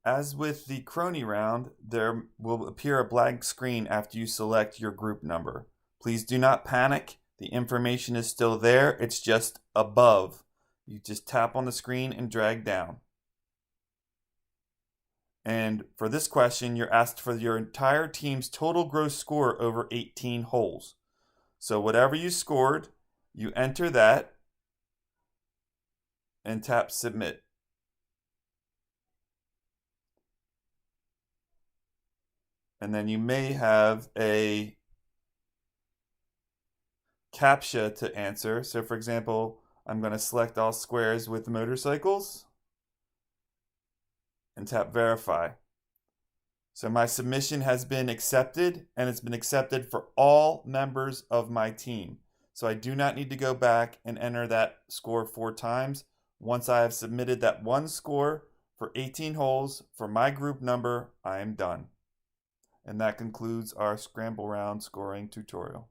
As with the crony round, there will appear a blank screen after you select your group number. Please do not panic. The information is still there. It's just above. You just tap on the screen and drag down. And for this question, you're asked for your entire team's total gross score over 18 holes. So whatever you scored, you enter that and tap submit. And then you may have a CAPTCHA to answer. So for example, I'm going to select all squares with motorcycles and tap verify. So my submission has been accepted, and it's been accepted for all members of my team. So I do not need to go back and enter that score 4 times. Once I have submitted that one score for 18 holes for my group number, I am done. And that concludes our Scramble Round scoring tutorial.